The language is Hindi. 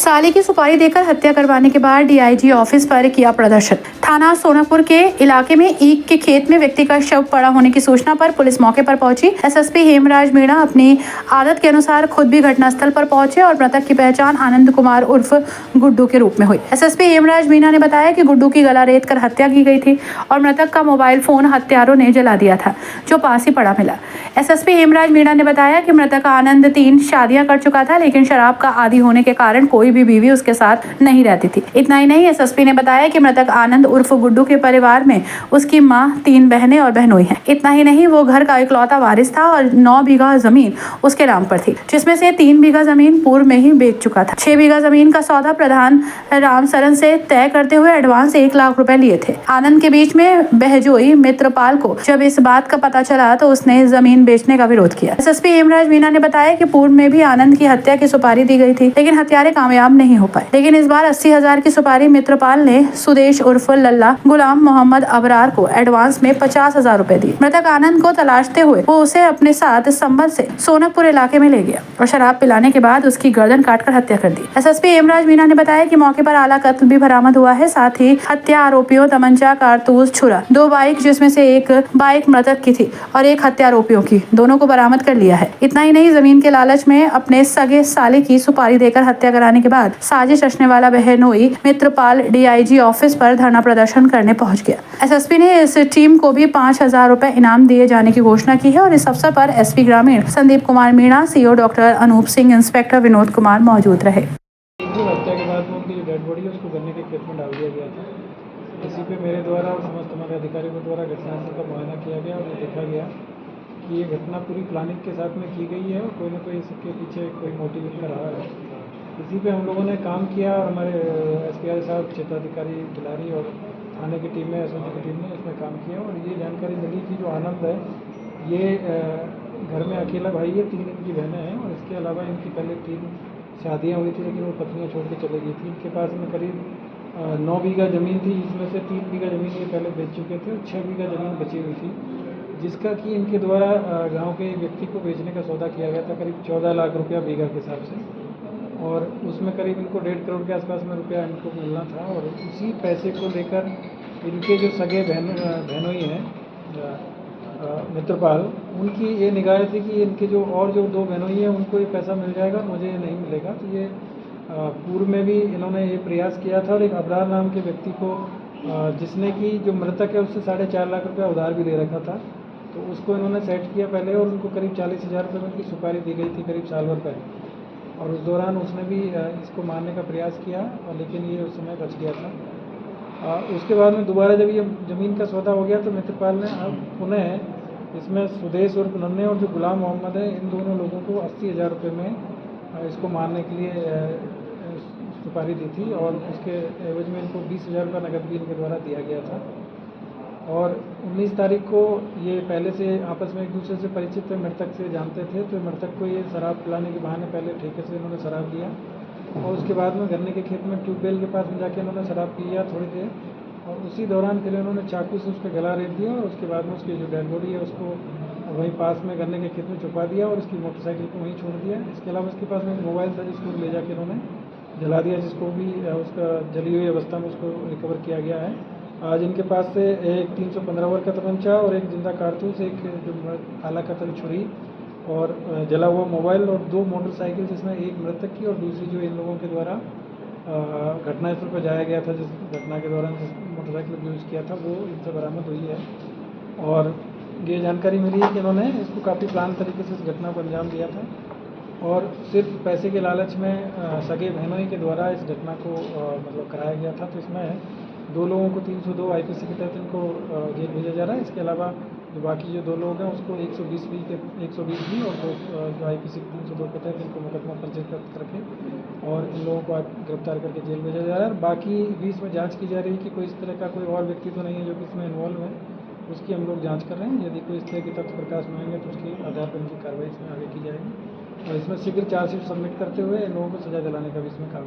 साली की सुपारी देकर हत्या करवाने के बाद डीआईजी ऑफिस पर किया प्रदर्शन। थाना सोनापुर के इलाके में ईख के खेत में व्यक्ति का शव पड़ा होने की सूचना पर पुलिस मौके पर पहुंची। एसएसपी हेमराज मीणा अपनी आदत के अनुसार खुद भी घटनास्थल पर पहुंचे और मृतक की पहचान आनंद कुमार उर्फ गुड्डू के रूप में हुई। एसएसपी हेमराज मीणा ने बताया कि गुड्डू की गला रेत कर हत्या की गई थी और मृतक का मोबाइल फोन हत्यारों ने जला दिया था, जो पास ही पड़ा मिला। एसएसपी हेमराज मीणा ने बताया कि मृतक आनंद 3 शादियां कर चुका था, लेकिन शराब का आदी होने के कारण कोई भी बीवी उसके साथ नहीं रहती थी। इतना ही नहीं, एसएसपी ने बताया कि मृतक आनंद उर्फ गुड्डू के परिवार में उसकी मां, 3 बहनें और बहनोई हैं। इतना ही नहीं, वो घर का इकलौता वारिस था और 9 बीघा जमीन उसके नाम पर थी, जिसमें से 3 बीघा जमीन पूर्व में ही बेच चुका था। 6 बीघा जमीन का सौदा प्रधान रामसरन से तय करते हुए एडवांस 1 लाख रुपए लिए थे। आनंद के बीच में बहजोई मित्रपाल को जब इस बात का पता चला तो उसने जमीन बेचने का विरोध किया। एसएसपी हेमराज मीणा ने बताया कि पूर्व में भी आनंद की हत्या की सुपारी दी गई थी, लेकिन हत्यारे कामयाब नहीं हो पाए। लेकिन इस बार 80,000 की सुपारी मित्रपाल ने सुदेश उर्फ लल्ला गुलाम मोहम्मद अबरार को एडवांस में 50,000 रुपए दिए। मृतक आनंद को तलाशते हुए वो उसे अपने साथ संभल से सोनकपुर इलाके में ले गया और शराब पिलाने के बाद उसकी गर्दन काटकर हत्या कर दी। एसएसपी हेमराज मीणा ने बताया कि मौके पर आला कत्ल भी बरामद हुआ है। साथ ही हत्या आरोपियों तमंचा, कारतूस, छुरा, 2 बाइक, जिसमें से एक बाइक मृतक की थी और एक हत्या आरोपियों की, दोनों को बरामद कर लिया है। इतना ही नहीं, जमीन के लालच में अपने सगे साले की सुपारी देकर हत्या कराने के बाद साजिश रचने वाला बहनोई मित्रपाल डीआईजी ऑफिस पर धरना प्रदर्शन करने पहुंच गया। एसएसपी ने इस टीम को भी 5,000 रुपए इनाम दिए जाने की घोषणा की है और इस अवसर पर एसपी ग्रामीण Sandeep Kumar Meena, CO doctor Anoop Singh, inspector Vinod Kumar मौजूद रहे। हत्या के बाद में उनकी जो डेड बॉडी है उसको गन्ने के खेत में डाल दिया गया था। इसी पे मेरे द्वारा और समस्त हमारे अधिकारियों के द्वारा घटनास्थल का मुआयना किया गया और ये देखा गया कि ये घटना पूरी प्लानिंग के साथ में की गई है और कोई ना कोई इसके पीछे कोई मोटिव इनका रहा है। इसी पे हम लोगों ने काम किया और हमारे एसपीआई साहब, क्षेत्राधिकारी खिलाड़ी और थाने की टीम में, एसओजी की टीम ने इसमें काम किया और ये जानकारी मिली कि जो आनंद है ये घर में अकेला भाई है, 3 इनकी बहनें हैं और इसके अलावा इनकी पहले 3 शादियाँ हुई थी, लेकिन वो पत्नियाँ छोड़ के चले गई थी। इनके पास में करीब 9 बीघा ज़मीन थी, जिसमें से 3 बीघा ज़मीन ये पहले बेच चुके थे और 6 बीघा ज़मीन बची हुई थी, जिसका कि इनके द्वारा गांव के व्यक्ति को बेचने का सौदा किया गया था करीब 14 लाख रुपया बीघा के हिसाब से, और उसमें करीब इनको 1.5 करोड़ के आसपास में रुपया इनको मिलना था। और उसी पैसे को लेकर इनके जो सगे बहनोई हैं मित्रपाल, उनकी ये निगाह थी कि इनके जो 2 बहनोई हैं उनको ये पैसा मिल जाएगा, मुझे ये नहीं मिलेगा। तो ये पूर्व में भी इन्होंने ये प्रयास किया था और एक अबरार नाम के व्यक्ति को जिसने कि जो मृतक है उससे 4.5 लाख रुपया उधार भी ले रखा था, तो उसको इन्होंने सेट किया पहले और उनको करीब 40,000 रुपये में उनकी सुपारी दी गई थी करीब साल भर पहले। और उस दौरान उसने भी इसको मारने का प्रयास किया और लेकिन ये उस समय बच गया था। उसके बाद में दोबारा जब ये ज़मीन का सौदा हो गया तो मित्रपाल ने अब पुनः इसमें सुदेश उर्फ नन्हे और जो गुलाम मोहम्मद है, इन दोनों लोगों को 80,000 रुपये में इसको मारने के लिए सुपारी दी थी और उसके एवज में इनको 20,000 रुपये नकद भी इनके द्वारा दिया गया था। और 19 तारीख को ये पहले से आपस में एक दूसरे से परिचित थे, मृतक से जानते थे, तो मृतक को ये शराब पिलाने के बहाने पहले ठेके से इन्होंने शराब दिया और उसके बाद में गन्ने के खेत में ट्यूबवेल के पास में जाके इन्होंने शराब पिया थोड़ी देर, और उसी दौरान फिर इन्होंने चाकू से उसका गला रेत दिया और उसके बाद में उसकी जो डेड बॉडी है उसको वहीं पास में गन्ने के खेत में छुपा दिया और उसकी मोटरसाइकिल को वहीं छोड़ दिया। इसके अलावा उसके पास में मोबाइल था जिसको ले जाके इन्होंने जला दिया, जिसको भी उसका जली हुई अवस्था में उसको रिकवर किया गया है। आज इनके पास से एक 315 बोर का तमंचा और एक जिंदा कारतूस, एक जो आला कतल छुरी और जला हुआ मोबाइल और 2 मोटरसाइकिल, जिसमें एक मृतक की और दूसरी जो इन लोगों के द्वारा घटनास्थल पर जाया गया था, जिस घटना के दौरान जिस मोटरसाइकिल यूज़ किया था, वो इनसे बरामद हुई है। और ये जानकारी मिली है कि इन्होंने इसको काफ़ी प्लान तरीके से इस घटना को अंजाम दिया था और सिर्फ पैसे के लालच में सगे बहनोई के द्वारा इस घटना को मतलब कराया गया था। तो इसमें 2 लोगों को 302 आईपीसी के तहत इनको जेल भेजा जा रहा है। इसके अलावा जो बाकी जो 2 लोग हैं उसको 120 बी और जो आईपीसी 302 के तहत इनको मुकदमा पंजीकृत करके और इन लोगों को गिरफ्तार करके जेल भेजा जा रहा है। और बाकी 20 में जांच की जा रही है कि कोई इस तरह का कोई और व्यक्ति तो नहीं है जो कि इसमें इन्वॉल्व है, उसकी हम लोग जाँच कर रहे हैं। यदि कोई इस तरह के तथ्य प्रकाश में आएंगे तो उसके आधार पर इनकी कार्रवाई इसमें आगे की जाएगी और इसमें शीघ्र चार्जशीट सबमिट करते हुए इन लोगों को सजा दिलाने का भी इसमें काम